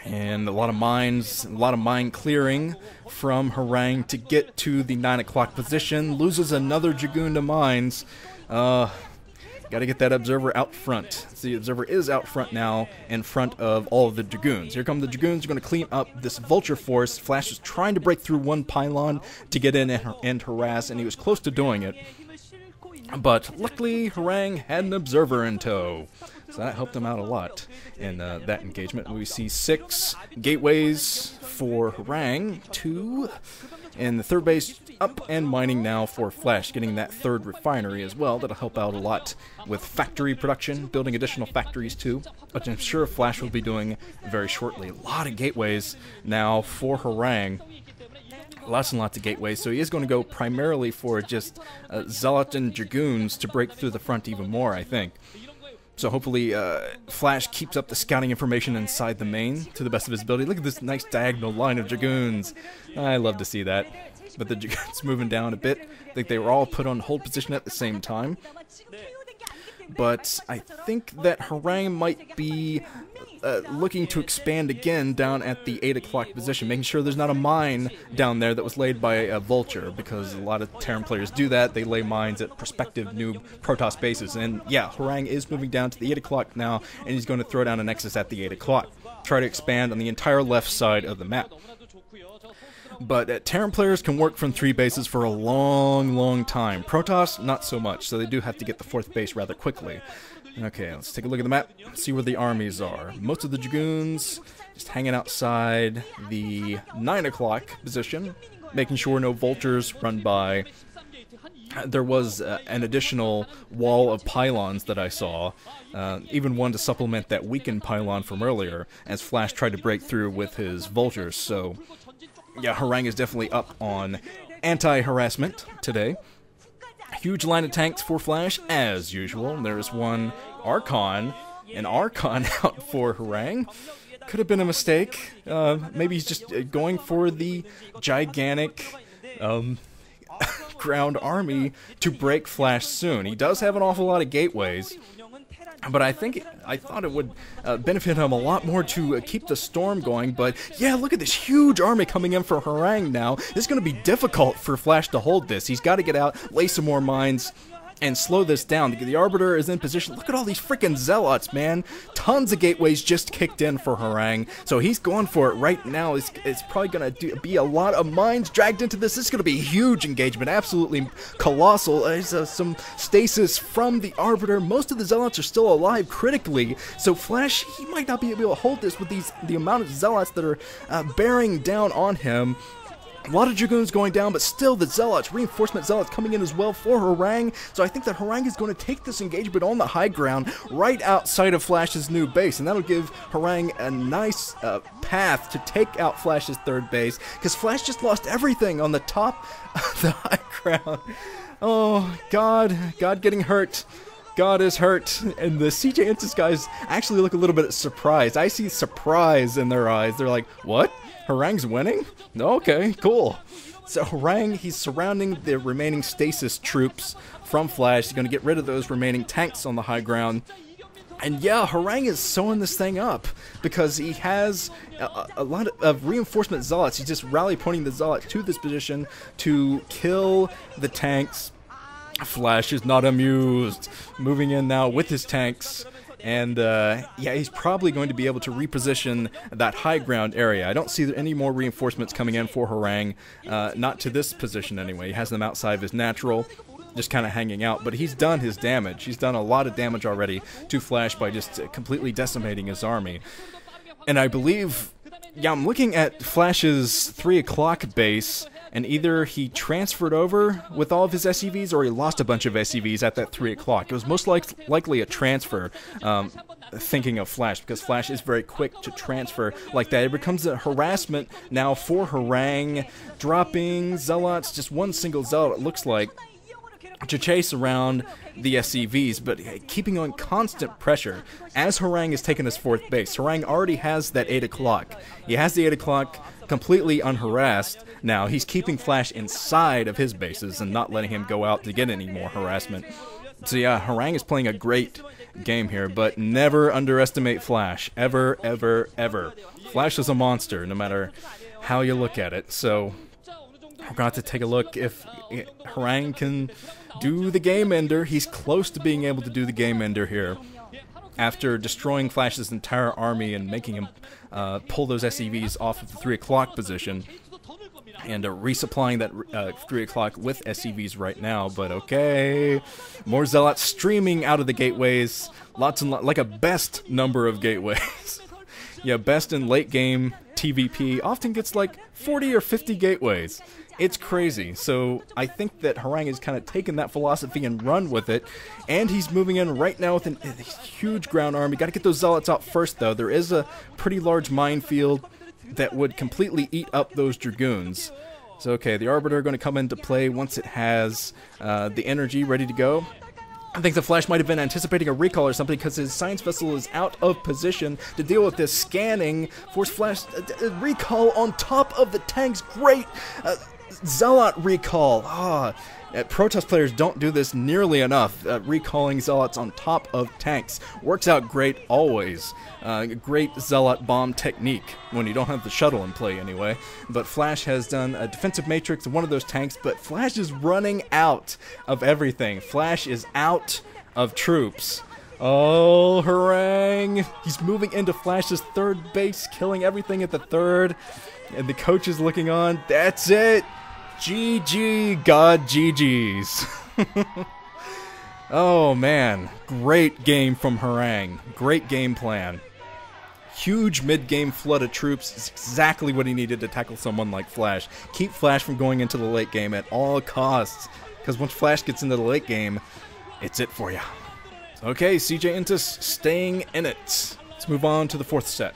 And a lot of mines, a lot of mine clearing from Harangue to get to the 9 o'clock position. Loses another Dragoon to mines. Got to get that Observer out front. So the Observer is out front now, in front of all of the Dragoons. Here come the Dragoons. They're going to clean up this Vulture force. Flash is trying to break through one pylon to get in and harass, and he was close to doing it. But luckily, Harangue had an Observer in tow. So that helped him out a lot in that engagement. We see 6 gateways for Harangue, 2 in the third base, up and mining now for Flash, getting that third refinery as well. That'll help out a lot with factory production, building additional factories too, which I'm sure Flash will be doing very shortly. A lot of gateways now for Harangue. Lots and lots of gateways, so he is going to go primarily for just Zealot and Dragoons to break through the front even more, I think. So hopefully Flash keeps up the scouting information inside the main to the best of his ability. Look at this nice diagonal line of Dragoons. I love to see that. But the Dragoons moving down a bit. I think they were all put on hold position at the same time. But I think that Harangue might be looking to expand again down at the 8 o'clock position, making sure there's not a mine down there that was laid by a Vulture, because a lot of Terran players do that. They lay mines at prospective new Protoss bases. And yeah, Harangue is moving down to the 8 o'clock now, and he's going to throw down a Nexus at the 8 o'clock. Try to expand on the entire left side of the map. But Terran players can work from 3 bases for a long time. Protoss, not so much, so they do have to get the 4th base rather quickly. Okay, let's take a look at the map, see where the armies are. Most of the Dragoons just hanging outside the 9 o'clock position, making sure no Vultures run by. There was an additional wall of pylons that I saw, even one to supplement that weakened pylon from earlier, as Flash tried to break through with his Vultures. So yeah, Harangue is definitely up on anti-harassment today. Huge line of tanks for Flash, as usual. There's one Archon, an Archon out for Harangue. Could have been a mistake. Maybe he's just going for the gigantic ground army to break Flash soon. He does have an awful lot of gateways, but I thought it would benefit him a lot more to keep the storm going. But yeah, look at this huge army coming in for Harangue now. It's going to be difficult for Flash to hold this. He's got to get out, lay some more mines, and slow this down. The Arbiter is in position. Look at all these freaking Zealots, man. Tons of gateways just kicked in for Harangue. So he's going for it right now. It's probably going to be a lot of mines dragged into this. This is going to be a huge engagement. Absolutely colossal. There's some stasis from the Arbiter. Most of the Zealots are still alive critically. So Flash, he might not be able to hold this with the amount of Zealots that are bearing down on him. A lot of Dragoons going down, but still the Zealots, reinforcement Zealots coming in as well for Harangue. So I think that Harangue is going to take this engagement on the high ground right outside of Flash's new base. And that'll give Harangue a nice path to take out Flash's 3rd base, because Flash just lost everything on the top of the high ground. Oh, God getting hurt. God is hurt, and the CJ Entus guys actually look a little bit surprised. I see surprise in their eyes. They're like, what? Harangue's winning? Okay, cool. So Harangue, he's surrounding the remaining stasis troops from Flash. He's going to get rid of those remaining tanks on the high ground. And yeah, Harangue is sewing this thing up, because he has a lot of reinforcement Zealots. He's just rally pointing the Zealots to this position to kill the tanks. Flash is not amused. Moving in now with his tanks. And yeah, he's probably going to be able to reposition that high ground area. I don't see any more reinforcements coming in for Harangue. Not to this position anyway. He has them outside of his natural, just kind of hanging out. But he's done his damage. He's done a lot of damage already to Flash by just completely decimating his army. And I believe, yeah, I'm looking at Flash's 3 o'clock base, and either he transferred over with all of his SCVs, or he lost a bunch of SCVs at that 3 o'clock. It was most likely a transfer, thinking of Flash, because Flash is very quick to transfer like that. It becomes a harassment now for Harangue, dropping Zealots, just one single Zealot, it looks like, to chase around the SCVs, but keeping on constant pressure as Harangue is taking his 4th base. Harangue already has that 8 o'clock. He has the 8 o'clock completely unharassed. Now he's keeping Flash inside of his bases and not letting him go out to get any more harassment. So yeah, Harangue is playing a great game here, but never underestimate Flash. Ever, ever, ever. Flash is a monster, no matter how you look at it. So we're going to take a look if Hwoarang can do the game ender. He's close to being able to do the game ender here, after destroying Flash's entire army and making him pull those SCVs off of the 3 o'clock position, and resupplying that 3 o'clock with SCVs right now. But okay, more Zealots streaming out of the gateways, lots and like a best number of gateways. Yeah, best in late game TVP often gets like 40 or 50 gateways. It's crazy. So I think that Hwoarang has kind of taken that philosophy and run with it, and he's moving in right now with a huge ground army. Got to get those Zealots out first, though. There is a pretty large minefield that would completely eat up those Dragoons. So okay, the Arbiter going to come into play once it has the energy ready to go. I think the Flash might have been anticipating a recall or something, because his Science Vessel is out of position to deal with this scanning. Force Flash recall on top of the tanks. Great Zealot recall. Protoss players don't do this nearly enough. Recalling Zealots on top of tanks works out great always. Great Zealot bomb technique when you don't have the shuttle in play anyway. But Flash has done a defensive matrix in one of those tanks, but Flash is running out of everything. Flash is out of troops. Oh, Hwoarang! He's moving into Flash's 3rd base, killing everything at the 3rd. And the coach is looking on. That's it! GG, God GG's. Oh man, great game from Hwoarang. Great game plan. Huge mid-game flood of troops is exactly what he needed to tackle someone like Flash. Keep Flash from going into the late game at all costs, because once Flash gets into the late game, it's it for you. Okay, CJ Entus staying in it. Let's move on to the 4th set.